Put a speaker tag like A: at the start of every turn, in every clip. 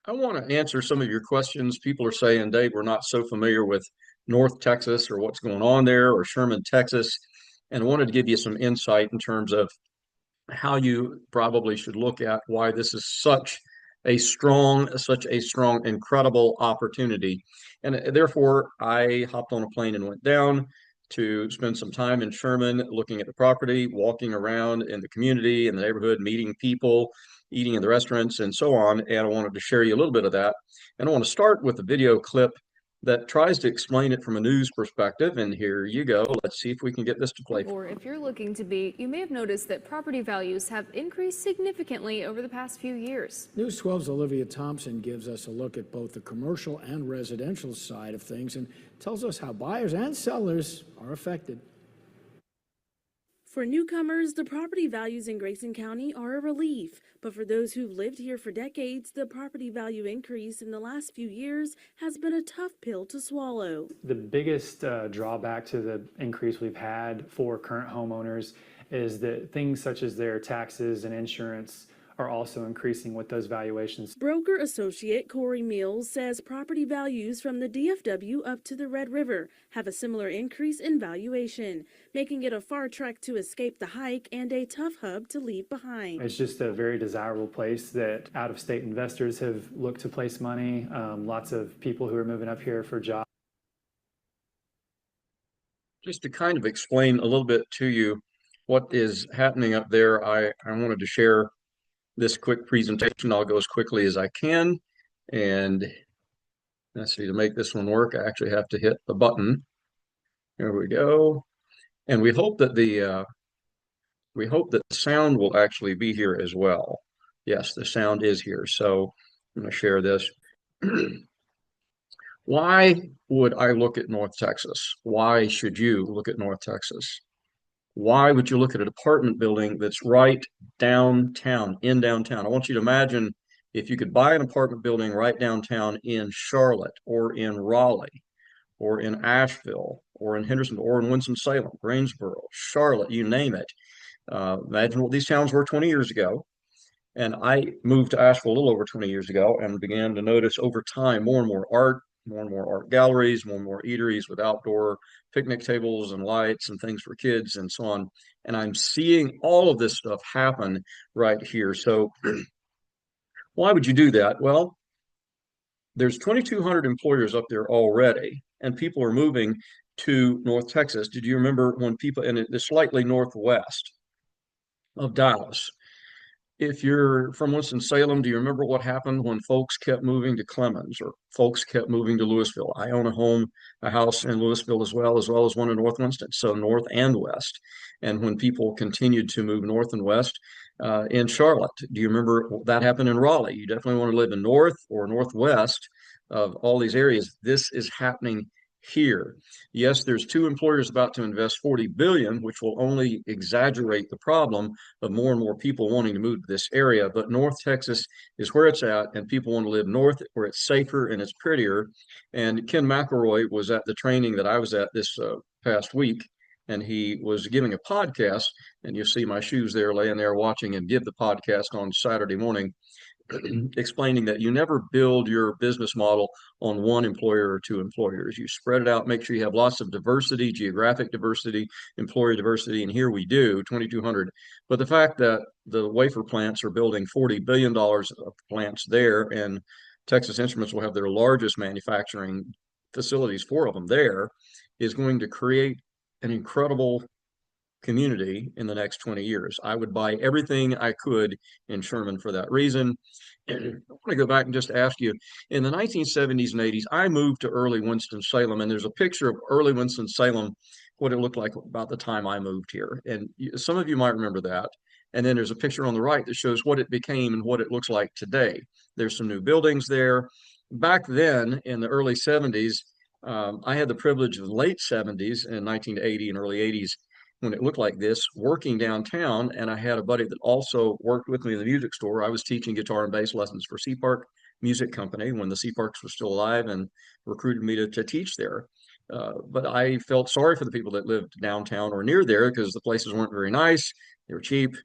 A: I want to answer some of your questions. People are saying, Dave, we're not so familiar with North Texas or what's going on there or Sherman, Texas. And I wanted to give you some insight in terms of how you probably should look at why this is such a strong, incredible opportunity. And therefore, I hopped on a plane and went down to spend some time in Sherman, looking at the property, walking around in the community, in the neighborhood, meeting people, eating in the restaurants, and so on. And I wanted to share you a little bit of that. And I want to start with a video clip that tries to explain it from a news perspective. And here you go. Let's see if we can get this to play.
B: Or if you're looking to be, you may have noticed that property values have increased significantly over the past few years.
C: News 12's Olivia Thompson gives us a look at both the commercial and residential side of things and tells us how buyers and sellers are affected.
D: For newcomers, the property values in Grayson County are a relief. But for those who've lived here for decades, the property value increase in the last few years has been a tough pill to swallow.
E: The biggest drawback to the increase we've had for current homeowners is that things such as their taxes and insurance are also increasing with those valuations.
D: Broker associate Corey Mills says property values from the DFW up to the Red River have a similar increase in valuation, making it a far trek to escape the hike and a tough hub to leave behind.
E: It's just a very desirable place that out-of-state investors have looked to place money. Lots of people who are moving up here for jobs.
A: Just to kind of explain a little bit to you what is happening up there, I wanted to share this quick presentation. I'll go as quickly as I can. And let's see, to make this one work, I actually have to hit the button. There we go. And we hope that the sound will actually be here as well. Yes, the sound is here. So I'm going to share this. Why would I look at North Texas? Why should you look at North Texas? Why would you look at an apartment building that's right downtown, in downtown? I want you to imagine if you could buy an apartment building right downtown in Charlotte or in Raleigh or in Asheville or in Hendersonville or in Winston-Salem, Greensboro, Charlotte, you name it. Imagine what these towns were 20 years ago. And I moved to Asheville a little over 20 years ago and began to notice over time more and more art, more and more art galleries, more and more eateries with outdoor picnic tables and lights and things for kids and so on. And I'm seeing all of this stuff happen right here. So why would you do that? Well, there's 2,200 employers up there already, and people are moving to North Texas. Did you remember when people, and it's slightly northwest of Dallas? If you're from Winston-Salem, do you remember what happened when folks kept moving to Clemens or folks kept moving to Louisville? I own a house in Louisville as well as one in North Winston, so north and west. And when people continued to move north and west in Charlotte, do you remember that happened in Raleigh? You definitely want to live in north or northwest of all these areas. This is happening here. Yes, there's two employers about to invest 40 billion, which will only exaggerate the problem of more and more people wanting to move to this area. But North Texas is where it's at, and people want to live north where it's safer and it's prettier. And Ken McElroy was at the training that I was at this past week, and he was giving a podcast, and you see my shoes there laying there watching him give the podcast on Saturday morning, explaining that you never build your business model on one employer or two employers. You spread it out, make sure you have lots of diversity, geographic diversity, employer diversity, and here we do, 2,200. But the fact that the wafer plants are building $40 billion of plants there, and Texas Instruments will have their largest manufacturing facilities, 4 of them there, is going to create an incredible community in the next 20 years. I would buy everything I could in Sherman for that reason. And I want to go back and just ask you, in the 1970s and 80s, I moved to early Winston-Salem, and there's a picture of early Winston-Salem, what it looked like about the time I moved here. And some of you might remember that. And then there's a picture on the right that shows what it became and what it looks like today. There's some new buildings there. Back then, in the early 70s, I had the privilege of the late 70s and 1980 and early 80s when it looked like this, working downtown. And I had a buddy that also worked with me in the music store. I was teaching guitar and bass lessons for Sea Park Music Company when the Sea Parks were still alive, and recruited me to teach there. But I felt sorry for the people that lived downtown or near there because the places weren't very nice. They were cheap.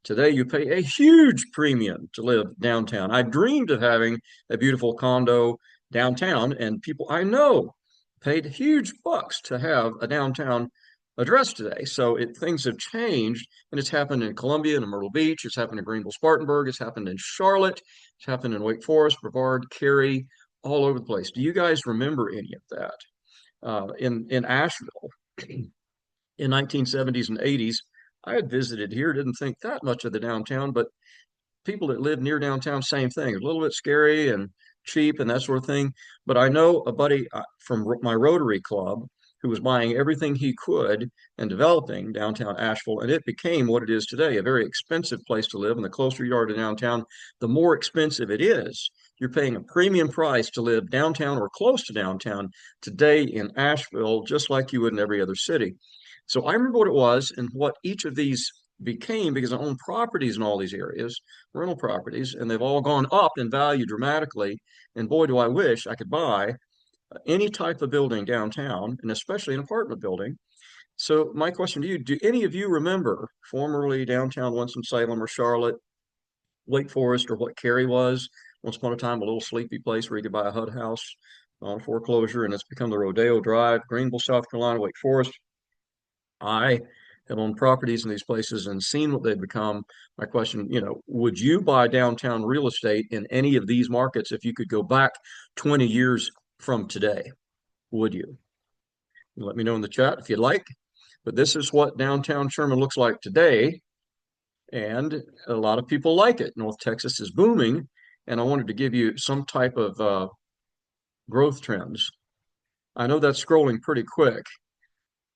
A: Today, you pay a huge premium to live downtown. I dreamed of having a beautiful condo downtown, and people I know paid huge bucks to have a downtown address today. So things have changed, and it's happened in Columbia and in Myrtle Beach. It's happened in Greenville, Spartanburg. It's happened in Charlotte. It's happened in Wake Forest, Brevard, Cary, all over the place. Do you guys remember any of that? In Asheville, in 1970s and 80s, I had visited here, didn't think that much of the downtown, but people that live near downtown, same thing. A little bit scary and cheap and that sort of thing. But I know a buddy from my Rotary Club who was buying everything he could and developing downtown Asheville, and it became what it is today, a very expensive place to live. And the closer you are to downtown, the more expensive it is. You're paying a premium price to live downtown or close to downtown today in Asheville, just like you would in every other city. So I remember what it was and what each of these became, because I own properties in all these areas, rental properties, and they've all gone up in value dramatically. And boy, do I wish I could buy any type of building downtown, and especially an apartment building. So my question to you, do any of you remember formerly downtown Winston-Salem or Charlotte, Wake Forest, or what Cary was? Once upon a time, a little sleepy place where you could buy a HUD house on foreclosure, and it's become the Rodeo Drive, Greenville, South Carolina, Wake Forest. I have owned properties in these places and seen what they've become. My question, would you buy downtown real estate in any of these markets if you could go back 20 years from today? Would you? Let me know in the chat if you'd like. But this is what downtown Sherman looks like today. And a lot of people like it. North Texas is booming. And I wanted to give you some type of growth trends. I know that's scrolling pretty quick.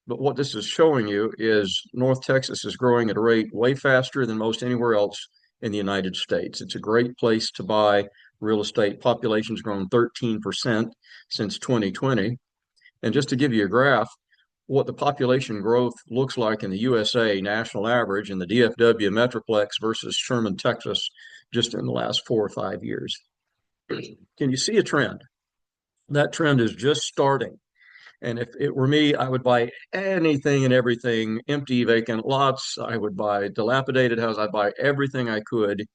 A: But what this is showing you is North Texas is growing at a rate way faster than most anywhere else in the United States. It's a great place to buy real estate. Population's grown 13% since 2020. And just to give you a graph, what the population growth looks like in the USA national average in the DFW Metroplex versus Sherman, Texas, just in the last 4 or 5 years. Can you see a trend? That trend is just starting. And if it were me, I would buy anything and everything, empty, vacant lots. I would buy dilapidated houses. I'd buy everything I could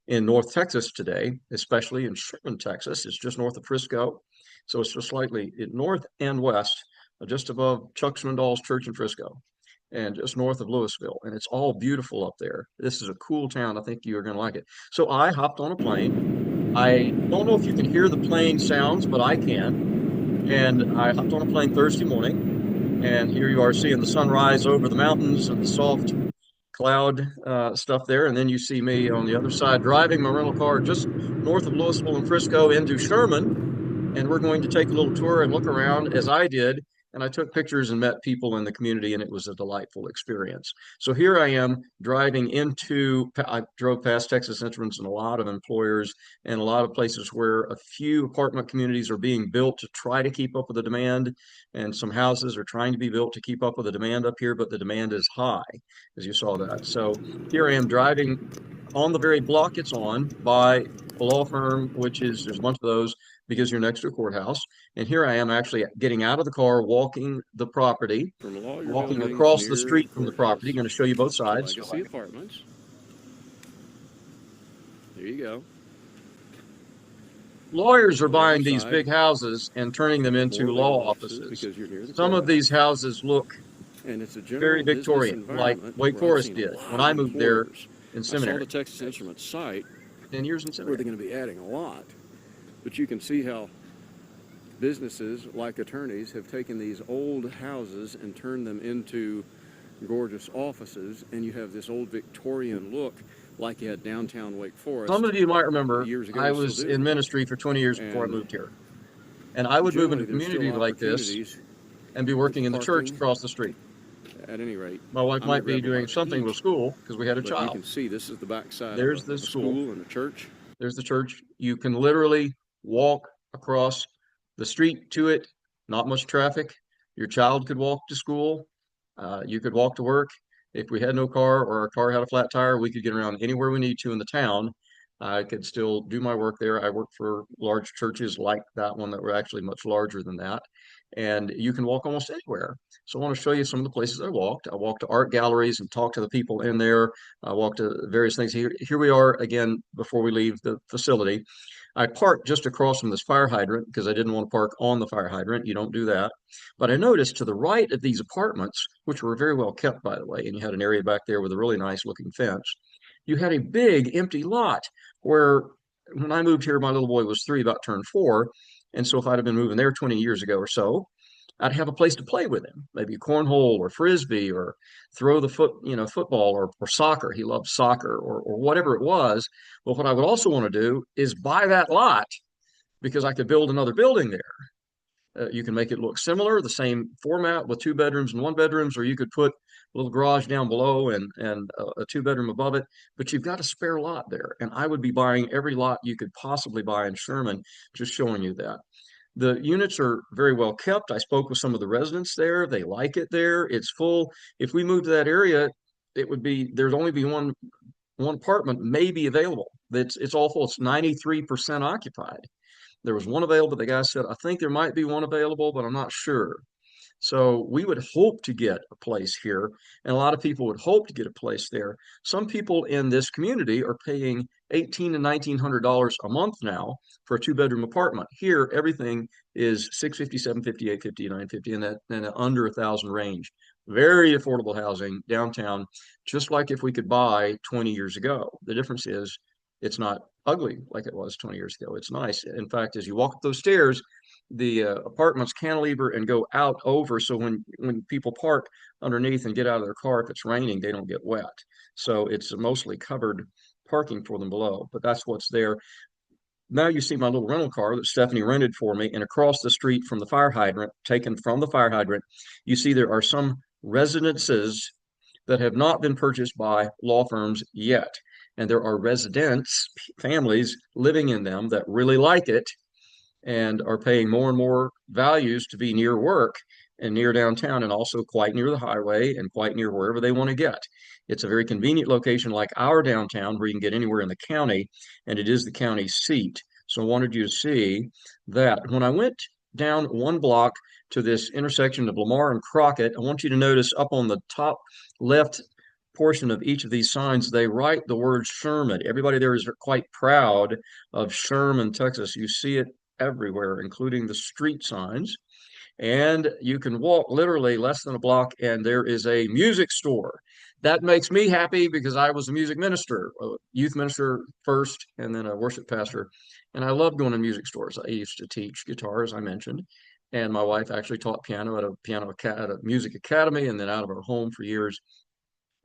A: in North Texas today, especially in Sherman, Texas. It's just north of Frisco. So it's just slightly north and west, just above Chuck Swindoll's church in Frisco and just north of Louisville. And it's all beautiful up there. This is a cool town. I think you're going to like it. So I hopped on a plane. I don't know if you can hear the plane sounds, but I can. And I hopped on a plane Thursday morning, and here you are seeing the sunrise over the mountains and the soft cloud stuff there. And then you see me on the other side driving my rental car just north of Louisville and Frisco into Sherman. And we're going to take a little tour and look around as I did. And I took pictures and met people in the community, and it was a delightful experience. So here I am driving I drove past Texas Instruments and a lot of employers and a lot of places where a few apartment communities are being built to try to keep up with the demand. And some houses are trying to be built to keep up with the demand up here, but the demand is high, as you saw that. So here I am driving on the very block it's on by a law firm, there's a bunch of those because you're next to a courthouse. And here I am actually getting out of the car, walking the property, walking across the street from the property. I'm going to show you both sides.
F: Legacy Apartments. There you go.
A: Lawyers are buying these big houses and turning them into law offices. Some of these houses look very Victorian, like Wake Forest did when I moved there in seminary.
F: I saw the Texas Instruments site.
A: 10 years in seminary.
F: Where they're going to be adding a lot. But you can see how businesses like attorneys have taken these old houses and turned them into gorgeous offices, and you have this old Victorian look like you had downtown Wake Forest.
A: Some of you might remember
F: years ago,
A: I was in ministry for 20 years before I moved here. And I would move into a community like this and be working in the church across the street.
F: At any rate,
A: my wife might be doing something with school because we had a child.
F: You can see this is the backside.
A: There's the school
F: and the church.
A: There's the church. You can literally walk across the street to it. Not much traffic. Your child could walk to school. You could walk to work. If we had no car or our car had a flat tire, we could get around anywhere we need to in the town. I could still do my work there. I work for large churches like that one that were actually much larger than that. and you can walk almost anywhere. So I want to show you some of the places I walked. I walked to art galleries and talked to the people in there. I walked to various things. Here we are again before we leave the facility. I parked just across from this fire hydrant because I didn't want to park on the fire hydrant. You don't do that. But I noticed to the right of these apartments, which were very well kept, by the way, and you had an area back there with a really nice looking fence, you had a big empty lot where when I moved here, my little boy was 3, about turned 4. And so if I'd have been moving there 20 years ago or so, I'd have a place to play with him, maybe cornhole or frisbee or throw the football or soccer. He loved soccer or whatever it was. But what I would also want to do is buy that lot because I could build another building there. You can make it look similar, the same format with 2 bedrooms and 1 bedrooms, or you could put a little garage down below and a 2 bedroom above it. But you've got a spare lot there, and I would be buying every lot you could possibly buy in Sherman, just showing you that. The units are very well kept. I spoke with some of the residents there. They like it there. It's full. If we moved to that area, there'd only be one apartment maybe available. It's all full. It's 93% occupied. There was one available. The guy said, I think there might be one available, but I'm not sure. So we would hope to get a place here, and a lot of people would hope to get a place there. Some people in this community are paying $1,800 to $1,900 a month now for a 2 bedroom apartment. Here, everything is $650, $750, $850, $950, and that under $1,000 range. Very affordable housing downtown, just like if we could buy 20 years ago. The difference is it's not ugly like it was 20 years ago. It's nice. In fact, as you walk up those stairs, the apartments cantilever and go out over, so when people park underneath and get out of their car, if it's raining, they don't get wet. So it's mostly covered parking for them below, but that's what's there. Now you see my little rental car that Stephanie rented for me, and across the street from the fire hydrant, taken from the fire hydrant, you see there are some residences that have not been purchased by law firms yet. And there are residents, families living in them that really like it and are paying more and more values to be near work and near downtown, and also quite near the highway and quite near wherever they want to get. It's a very convenient location like our downtown where you can get anywhere in the county, and it is the county seat. So I wanted you to see that. When I went down 1 block to this intersection of Lamar and Crockett, I want you to notice up on the top left portion of each of these signs, they write the word Sherman. Everybody there is quite proud of Sherman, Texas. You see it everywhere, including the street signs. And you can walk literally less than a block, and there is a music store. That makes me happy because I was a music minister, a youth minister first, and then a worship pastor. And I love going to music stores. I used to teach guitar, as I mentioned, and my wife actually taught piano at a music academy, and then out of our home for years.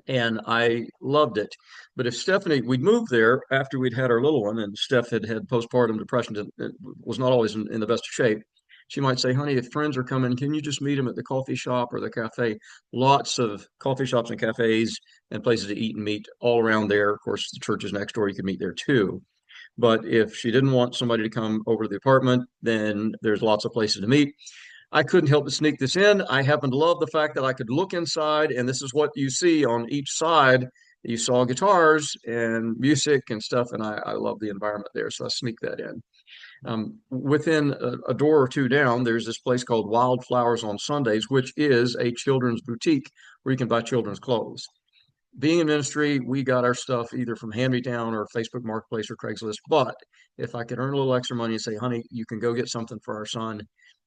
A: And I loved it. But if Stephanie, we'd moved there after we'd had our little one, and Steph had postpartum depression, and was not always in the best of shape. She might say, honey, if friends are coming, can you just meet them at the coffee shop or the cafe? Lots of coffee shops and cafes and places to eat and meet all around there. Of course, the church is next door. You could meet there too. But if she didn't want somebody to come over to the apartment, then there's lots of places to meet. I couldn't help but sneak this in. I happen to love the fact that I could look inside, and this is what you see on each side. You saw guitars and music and stuff, and I love the environment there, so I sneak that in. Within a door or two down, there's this place called Wildflowers on Sundays, which is a children's boutique where you can buy children's clothes. Being in ministry, we got our stuff either from Hand-Me-Down or Facebook Marketplace or Craigslist. But if I could earn a little extra money and say, honey, you can go get something for our son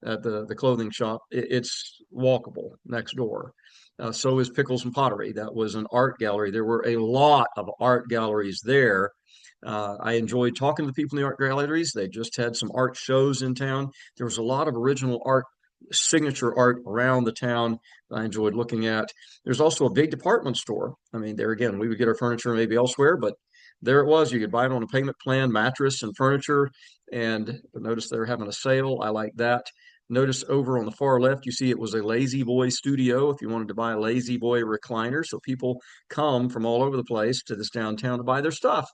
A: at the clothing shop, it's walkable next door. So is Pickles and Pottery. That was an art gallery. There were a lot of art galleries there. I enjoyed talking to the people in the art galleries. They just had some art shows in town. There was a lot of original art, signature art around the town I enjoyed looking at. There's also a big department store. I mean, there again, we would get our furniture maybe elsewhere, but there it was. You could buy it on a payment plan, mattress and furniture. And notice they're having a sale. I like that. Notice over on the far left, you see it was a Lazy Boy studio if you wanted to buy a Lazy Boy recliner. So people come from all over the place to this downtown to buy their stuff.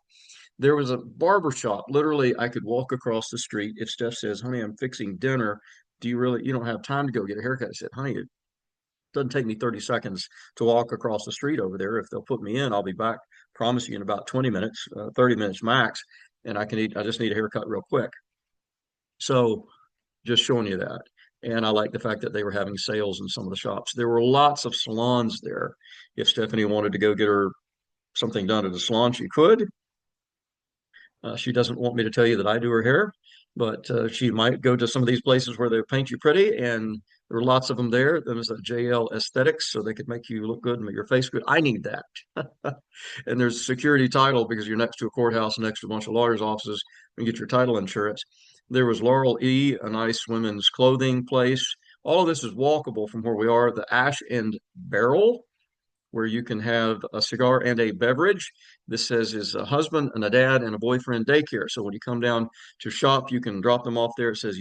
A: There was a barber shop. Literally, I could walk across the street. If Steph says, honey, I'm fixing dinner, you don't have time to go get a haircut? I said, honey, it doesn't take me 30 seconds to walk across the street over there. If they'll put me in, I'll be back, promise you, in about 20 minutes, 30 minutes max. And I just need a haircut real quick. So just showing you that. And I liked the fact that they were having sales in some of the shops. There were lots of salons there. If Stephanie wanted to go get her something done at a salon, she could. She doesn't want me to tell you that I do her hair, but she might go to some of these places where they paint you pretty, and there are lots of them there. There's a JL Aesthetics, so they could make you look good and make your face good. I need that. And there's security title because you're next to a courthouse, next to a bunch of lawyers' offices, and get your title insurance. There was Laurel E, a nice women's clothing place. All of this is walkable from where we are. The Ash and Barrel, where you can have a cigar and a beverage. This says is a husband and a dad and a boyfriend daycare. So when you come down to shop, you can drop them off there. It says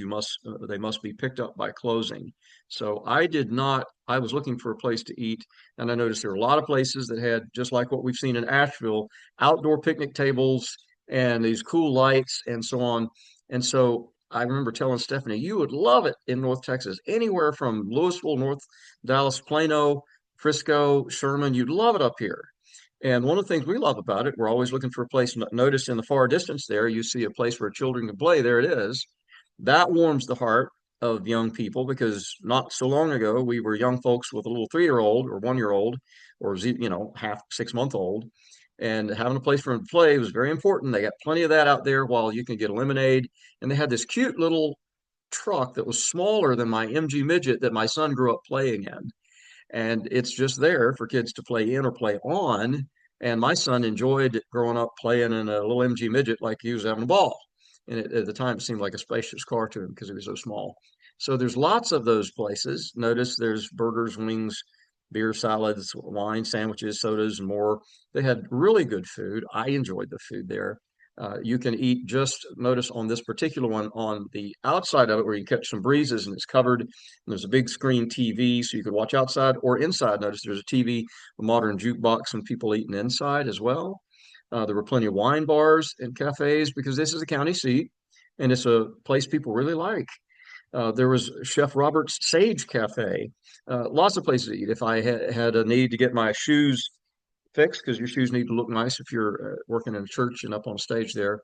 A: they must be picked up by closing. So I did not, I was looking for a place to eat, and I noticed there were a lot of places that had, just like what we've seen in Asheville, outdoor picnic tables and these cool lights and so on. And so I remember telling Stephanie, you would love it in North Texas, anywhere from Louisville, North Dallas, Plano, Frisco, Sherman, you'd love it up here. And one of the things we love about it, we're always looking for a place. Notice in the far distance there, you see a place where children can play. There it is. That warms the heart of young people because not so long ago, we were young folks with a little 3-year-old or 1-year-old or, half 6-month-old. And having a place for them to play was very important. They got plenty of that out there while you can get a lemonade. And they had this cute little truck that was smaller than my MG Midget that my son grew up playing in, and it's just there for kids to play in or play on. And my son enjoyed growing up playing in a little MG Midget like he was having a ball. And at the time, it seemed like a spacious car to him because he was so small. So there's lots of those places. Notice there's burgers, wings, beer, salads, wine, sandwiches, sodas, and more. They had really good food. I enjoyed the food there. You can eat, just notice on this particular one, on the outside of it where you catch some breezes and it's covered, and there's a big screen TV so you could watch outside or inside. Notice there's a TV, a modern jukebox, and people eating inside as well. There were plenty of wine bars and cafes because this is a county seat and it's a place people really like. There was Chef Robert's Sage Cafe. Lots of places to eat. If I had a need to get my shoes fixed, because your shoes need to look nice if you're working in a church and up on stage there.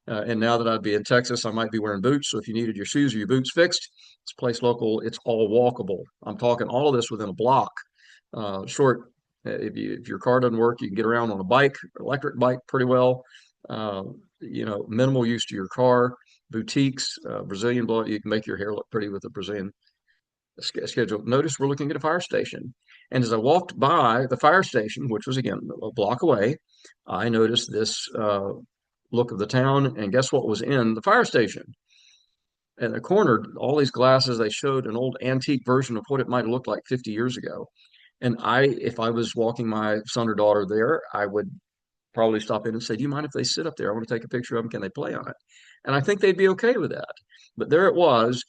A: And now that I'd be in Texas, I might be wearing boots. So if you needed your shoes or your boots fixed, it's a place local. It's all walkable. I'm talking all of this within a block. Short. If your car doesn't work, you can get around on a bike, electric bike, pretty well. Minimal use to your car. Boutiques, Brazilian blow. You can make your hair look pretty with a Brazilian schedule. Notice we're looking at a fire station. And as I walked by the fire station, which was again a block away, I noticed this look of the town. And guess what was in the fire station? In the corner, all these glasses, they showed an old antique version of what it might have looked like 50 years ago. And if I was walking my son or daughter there, I would probably stop in and say, do you mind if they sit up there? I want to take a picture of them. Can they play on it? And I think they'd be okay with that. But there it was.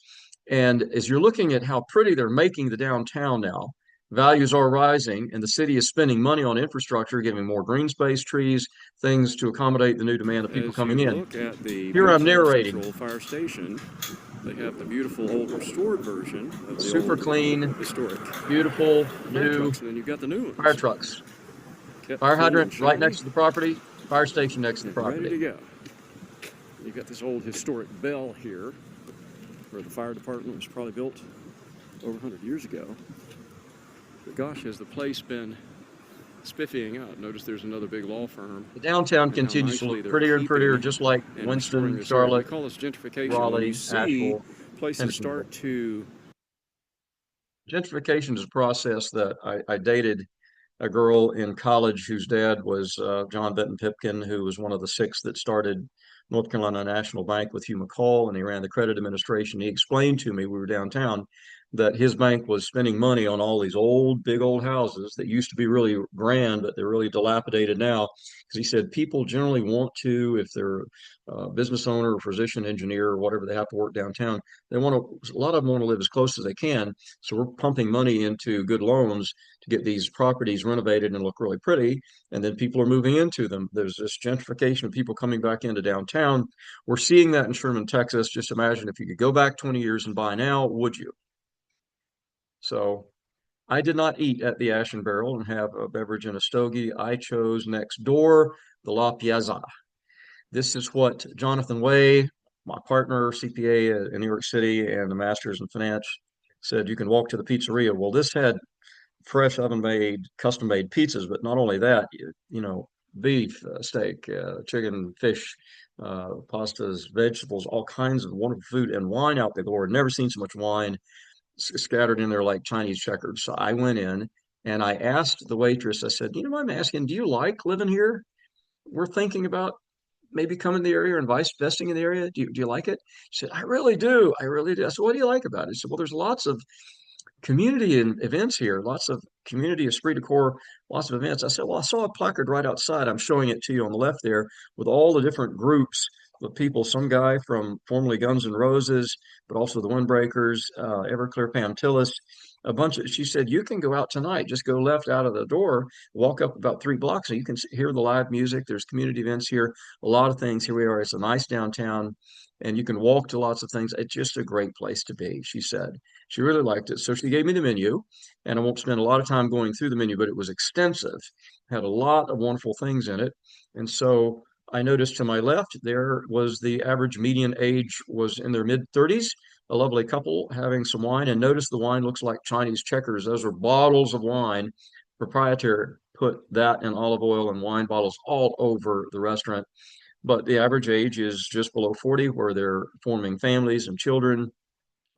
A: And as you're looking at how pretty they're making the downtown now, values are rising and the city is spending money on infrastructure, giving more green space, trees, things to accommodate the new demand of people coming in.
F: Look at the
A: Here I'm narrating.
F: Fire station. They have the beautiful old restored version of the
A: super
F: old,
A: clean,
F: historic
A: beautiful, new
F: trucks, and then you've got the new ones.
A: fire trucks.
F: Kept
A: Fire
F: clean
A: hydrant
F: and
A: right
F: shiny,
A: next to the property, fire station next to the
F: ready to
A: property.
F: go. You've got this old historic bell here, where the fire department was probably built over 100 years ago. But gosh, has the place been spiffying up? Notice there's another big law firm.
A: The downtown
F: And how
A: continues to
F: nicely
A: look
F: they're
A: prettier and prettier,
F: keeping
A: just like
F: and restoring
A: Winston,
F: this area.
A: Charlotte,
F: We call this gentrification. When
A: Raleigh,
F: you see
A: Asheville,
F: places
A: Hendersonville.
F: start to
A: Gentrification is a process that I dated a girl in college whose dad was John Benton Pipkin, who was one of the 6 that started North Carolina National Bank with Hugh McCall, and he ran the credit administration. He explained to me, we were downtown, that his bank was spending money on all these big old houses that used to be really grand, but they're really dilapidated now. Because he said people generally want to, if they're a business owner or physician, engineer, or whatever, they have to work downtown. A lot of them want to live as close as they can. So we're pumping money into good loans to get these properties renovated and look really pretty. And then people are moving into them. There's this gentrification of people coming back into downtown. We're seeing that in Sherman, Texas. Just imagine if you could go back 20 years and buy now, would you? So I did not eat at the Ash and Barrel and have a beverage and a stogie. I chose next door, the La Piazza. This is what Jonathan Way, my partner, CPA in New York City and a master's in finance, said you can walk to the pizzeria. Well, this had fresh oven made, custom made pizzas, but not only that, you know, beef, steak, chicken, fish, pastas, vegetables, all kinds of wonderful food and wine out the door. Never seen so much wine scattered in there like Chinese checkers. So I went in and I asked the waitress, I said, you know what I'm asking? Do you like living here? We're thinking about maybe coming to the area or investing in the area. Do you like it? She said, I really do. I really do. I said, what do you like about it? She said, well, there's lots of community and events here, lots of community esprit de corps, lots of events. I said, well, I saw a placard right outside. I'm showing it to you on the left there with all the different groups of people, some guy from formerly Guns N' Roses, but also the Windbreakers, Everclear Pam Tillis, a bunch of, she said, you can go out tonight, just go left out of the door, walk up about 3 blocks and you can hear the live music. There's community events here, a lot of things. Here we are. It's a nice downtown and you can walk to lots of things. It's just a great place to be, she said. She really liked it. So she gave me the menu, and I won't spend a lot of time going through the menu, but it was extensive, had a lot of wonderful things in it. And so I noticed to my left, there was the average median age was in their mid 30s, a lovely couple having some wine. And notice the wine looks like Chinese checkers. Those are bottles of wine, proprietary, put that in olive oil and wine bottles all over the restaurant. But the average age is just below 40, where they're forming families and children.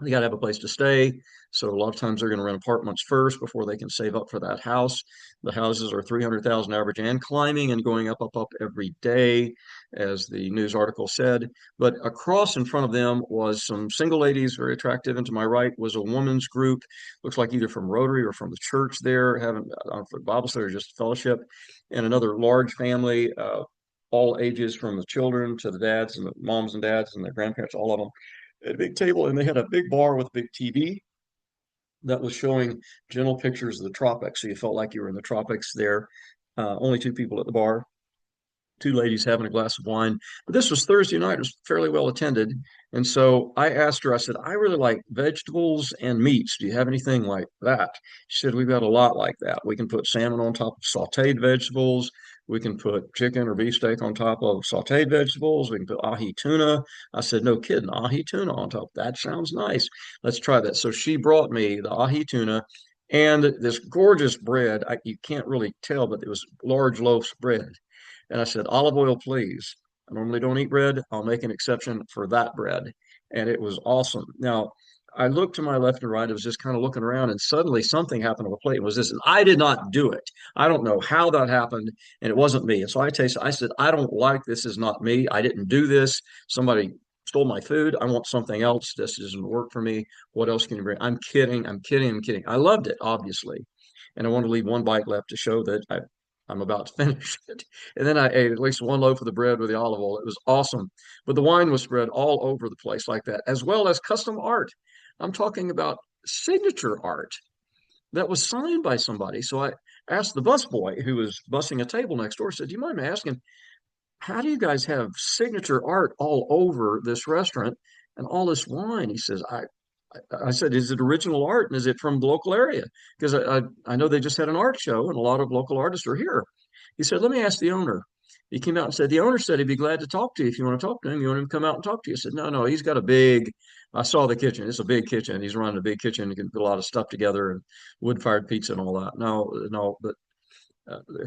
A: They got to have a place to stay. So a lot of times they're going to rent apartments first before they can save up for that house. The houses are 300,000 average and climbing and going up, up, up every day, as the news article said. But across in front of them was some single ladies, very attractive. And to my right was a woman's group, looks like either from Rotary or from the church there, having for Bible study or just fellowship, and another large family, all ages from the children to the dads and the moms and dads and their grandparents, all of them at a big table, and they had a big bar with a big TV that was showing gentle pictures of the tropics. So you felt like you were in the tropics there. Only 2 people at the bar, 2 ladies having a glass of wine. But this was Thursday night. It was fairly well attended. And so I asked her, I said, I really like vegetables and meats. Do you have anything like that? She said, we've got a lot like that. We can put salmon on top of sauteed vegetables. We can put chicken or beef steak on top of sauteed vegetables. We can put ahi tuna. I said, no kidding, ahi tuna on top. That sounds nice. Let's try that. So she brought me the ahi tuna and this gorgeous bread. You can't really tell, but it was large loaves of bread. And I said, olive oil, please. I normally don't eat bread. I'll make an exception for that bread. And it was awesome. Now, I looked to my left and right. I was just kind of looking around, and suddenly something happened on the plate. It was this, and I did not do it. I don't know how that happened, and it wasn't me. And so I tasted. I said, I don't like this. Is not me. I didn't do this. Somebody stole my food. I want something else. This doesn't work for me. What else can you bring? I'm kidding. I'm kidding. I'm kidding. I loved it, obviously, and I want to leave one bite left to show that I'm about to finish it. And then I ate at least one loaf of the bread with the olive oil. It was awesome. But the wine was spread all over the place like that, as well as custom art. I'm talking about signature art that was signed by somebody. So I asked the busboy who was bussing a table next door, said, do you mind me asking, how do you guys have signature art all over this restaurant and all this wine? He says, I said, is it original art and is it from the local area? Because I know they just had an art show and a lot of local artists are here. He said, let me ask the owner. He came out and said, the owner said he'd be glad to talk to you if you want to talk to him. You want him to come out and talk to you? I said, no, he's got a big, I saw the kitchen. It's a big kitchen. He's running a big kitchen. He can put a lot of stuff together and wood-fired pizza and all that. No, but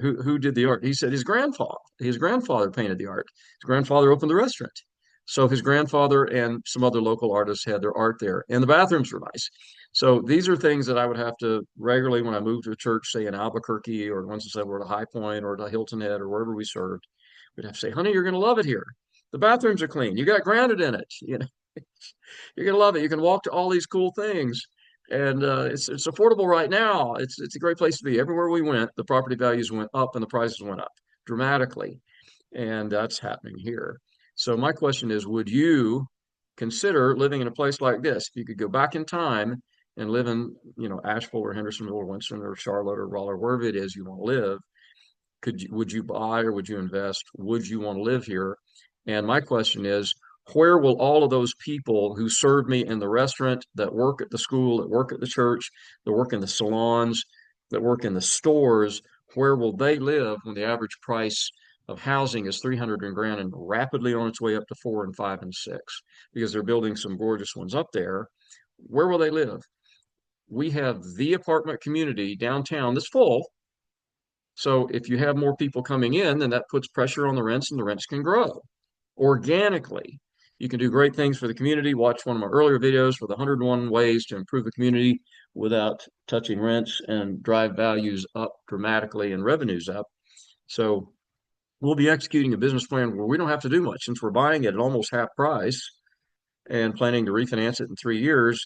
A: who did the art? He said his grandfather painted the art. His grandfather opened the restaurant. So his grandfather and some other local artists had their art there, and the bathrooms were nice. So these are things that I would have to regularly when I moved to a church, say in Albuquerque, or once I said we're at a High Point or at a Hilton Head or wherever we served, we'd have to say, honey, you're going to love it here. The bathrooms are clean. You got granite in it. You know, you're going to love it. You can walk to all these cool things. And it's affordable right now. It's a great place to be. Everywhere we went, the property values went up and the prices went up dramatically. And that's happening here. So my question is, would you consider living in a place like this? If you could go back in time and live in, Asheville or Hendersonville or Winston or Charlotte or Raleigh, wherever it is you want to live, would you buy or would you invest? Would you want to live here? And my question is, where will all of those people who serve me in the restaurant, that work at the school, that work at the church, that work in the salons, that work in the stores, where will they live when the average price of housing is 300 grand and rapidly on its way up to 4 and 5 and 6, because they're building some gorgeous ones up there? Where will they live? we have the apartment community downtown that's full. So if you have more people coming in, then that puts pressure on the rents and the rents can grow organically. You can do great things for the community. Watch one of my earlier videos for the 101 ways to improve the community without touching rents and drive values up dramatically and revenues up. So we'll be executing a business plan where we don't have to do much since we're buying it at almost half price and planning to refinance it in 3 years.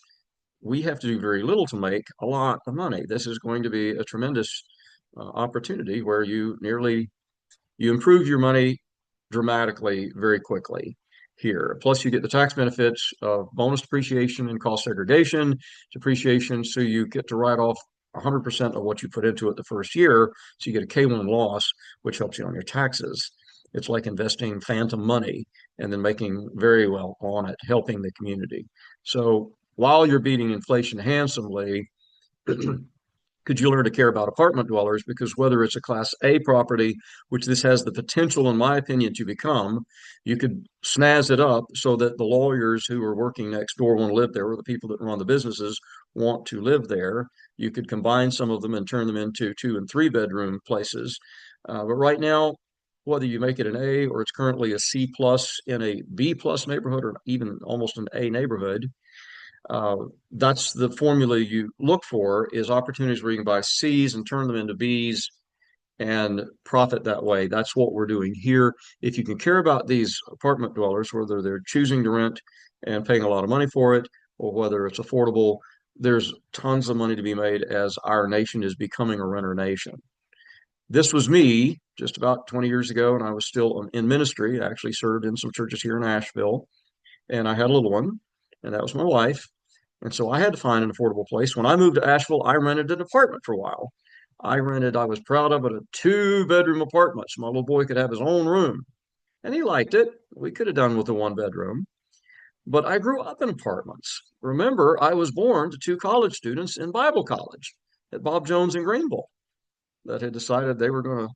A: We have to do very little to make a lot of money. This is going to be a tremendous opportunity where you improve your money dramatically very quickly here. Plus, you get the tax benefits of bonus depreciation and cost segregation depreciation, so you get to write off 100% of what you put into it the first year. So you get a K1 loss, which helps you on your taxes. It's like investing phantom money and then making very well on it, helping the community. So while you're beating inflation handsomely, could you learn to care about apartment dwellers? Because whether it's a Class A property, which this has the potential, in my opinion, to become, you could snazz it up so that the lawyers who are working next door want to live there, or the people that run the businesses want to live there. You could combine some of them and turn them into 2 and 3 bedroom places. But right now, whether you make it an A or it's currently a C plus in a B plus neighborhood or even almost an A neighborhood, that's the formula you look for, is opportunities where you can buy C's and turn them into B's and profit that way. That's what we're doing here. If you can care about these apartment dwellers, whether they're choosing to rent and paying a lot of money for it, or whether it's affordable, there's tons of money to be made as our nation is becoming a renter nation. This was me just about 20 years ago, and I was still in ministry. I actually served in some churches here in Asheville, and I had a little one, and that was my wife. And so I had to find an affordable place. When I moved to Asheville, I rented an apartment for a while. I was proud of it, a 2 bedroom apartment. So my little boy could have his own room. And he liked it. We could have done with a 1 bedroom. But I grew up in apartments. Remember, I was born to 2 college students in Bible college at Bob Jones in Greenville that had decided they were going to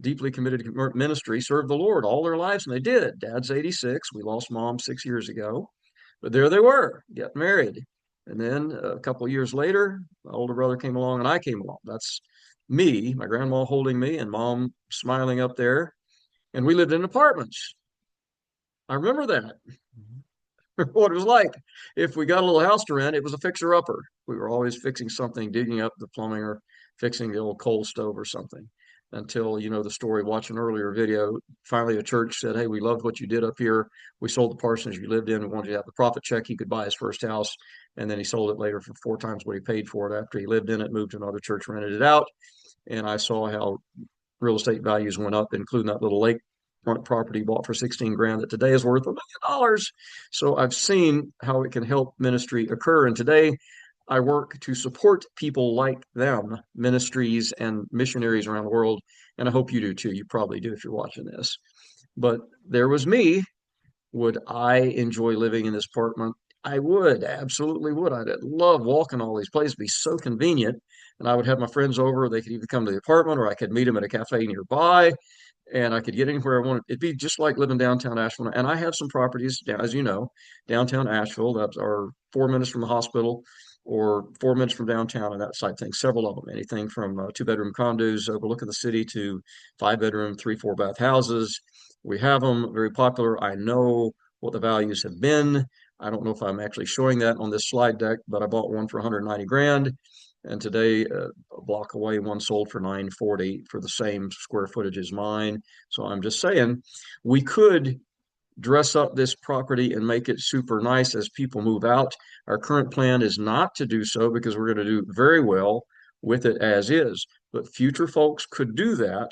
A: deeply committed to ministry, serve the Lord all their lives. And they did. Dad's 86. We lost mom 6 years ago. But there they were, get married. And then a couple of years later, my older brother came along and I came along. That's me, my grandma holding me and mom smiling up there. And we lived in apartments. I remember that. What it was like. If we got a little house to rent, it was a fixer-upper. We were always fixing something, digging up the plumbing or fixing the old coal stove or something. Until, you know, the story, watch an earlier video, finally a church said, hey, we loved what you did up here. We sold the parsonage you lived in. We wanted you to have the profit check. He could buy his first house. And then he sold it later for 4 times what he paid for it after he lived in it, moved to another church, rented it out. And I saw how real estate values went up, including that little lakefront property bought for 16 grand that today is worth $1 million. So I've seen how it can help ministry occur. And today I work to support people like them, ministries and missionaries around the world. And I hope you do too. You probably do if you're watching this. But there was me. Would I enjoy living in this apartment? I would, absolutely would. I'd love walking all these places. It'd be so convenient. And I would have my friends over. They could either come to the apartment or I could meet them at a cafe nearby. And I could get anywhere I wanted. It'd be just like living downtown Asheville. And I have some properties, as you know, downtown Asheville that are 4 minutes from the hospital or 4 minutes from downtown and that side thing. Several of them, anything from 2 bedroom condos overlooking the city to 5 bedroom, 3, 4 bath houses. We have them, very popular. I know what the values have been. I don't know if I'm actually showing that on this slide deck, but I bought one for 190 grand. And today, a block away, one sold for 940 for the same square footage as mine. So I'm just saying, we could dress up this property and make it super nice as people move out. Our current plan is not to do so because we're going to do very well with it as is. But future folks could do that.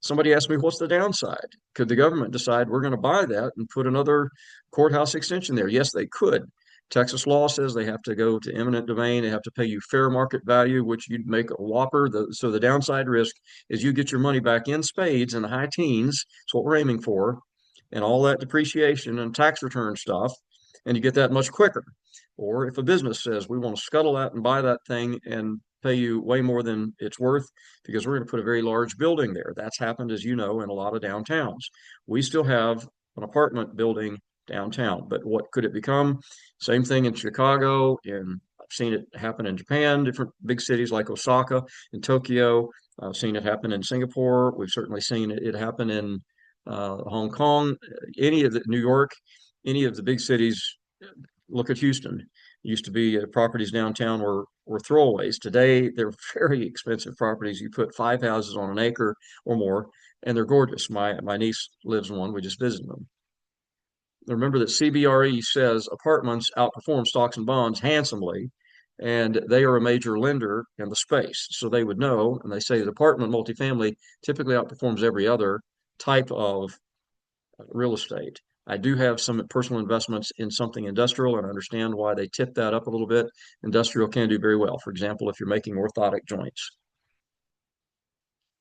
A: Somebody asked me, what's the downside? Could the government decide we're going to buy that and put another courthouse extension there? Yes, they could. Texas law says they have to go to eminent domain. They have to pay you fair market value, which you'd make a whopper. So the downside risk is you get your money back in spades in the high teens. That's what we're aiming for. And all that depreciation and tax return stuff. And you get that much quicker. Or if a business says we want to scuttle that and buy that thing and pay you way more than it's worth because we're going to put a very large building there. That's happened, as you know, in a lot of downtowns. We still have an apartment building downtown, but what could it become? Same thing in Chicago, in I've seen it happen in Japan, different big cities like Osaka and Tokyo. I've seen it happen in Singapore. We've certainly seen it happen in Hong Kong, any of the New York, any of the big cities. Look at Houston. It used to be properties downtown were throwaways. Today, they're very expensive properties. You put 5 houses on an acre or more, and they're gorgeous. My niece lives in one. We just visited them. Remember that CBRE says apartments outperform stocks and bonds handsomely, and they are a major lender in the space. So they would know, and they say that apartment multifamily typically outperforms every other type of real estate. I do have some personal investments in something industrial and understand why they tip that up a little bit. Industrial can do very well. For example, if you're making orthotic joints.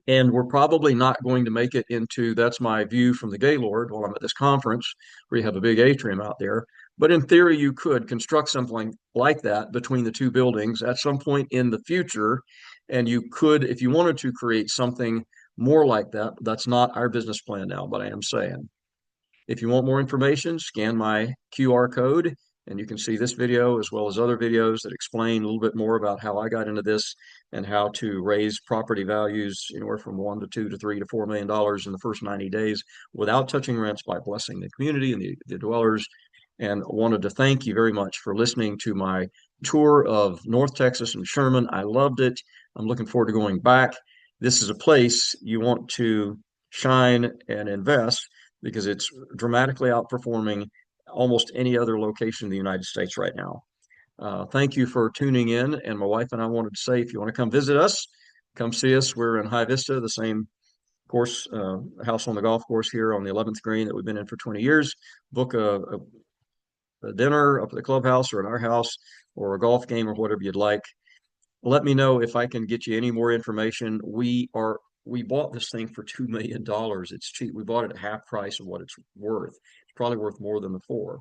A: And we're probably not going to make it into, that's my view from the Gaylord while I'm at this conference, where you have a big atrium out there. But in theory, you could construct something like that between the two buildings at some point in the future. And you could, if you wanted to create something more like that, that's not our business plan now, but I am saying. If you want more information, scan my QR code and you can see this video as well as other videos that explain a little bit more about how I got into this and how to raise property values anywhere from $1 to $2 to $3 to $4 million in the first 90 days without touching rents by blessing the community and the dwellers. And wanted to thank you very much for listening to my tour of North Texas and Sherman. I loved it. I'm looking forward to going back. This is a place you want to shine and invest because it's dramatically outperforming almost any other location in the United States right now. Thank you for tuning in. And my wife and I wanted to say, if you want to come visit us, come see us. We're in High Vista, the same course, house on the golf course here on the 11th green that we've been in for 20 years. Book a dinner up at the clubhouse or at our house or a golf game or whatever you'd like. Let me know if I can get you any more information. We bought this thing for $2 million. It's cheap. We bought it at half price of what it's worth. It's probably worth more than the 4,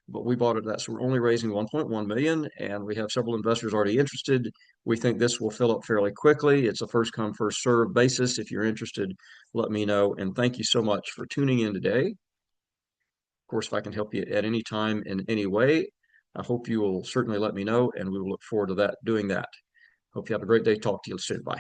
A: but we bought it at that. So we're only raising 1.1 million, and we have several investors already interested. We think this will fill up fairly quickly. It's a first come, first served basis. If you're interested, let me know. And thank you so much for tuning in today. Of course, if I can help you at any time in any way, I hope you will certainly let me know, and we will look forward to doing that. Hope you have a great day. Talk to you soon. Bye.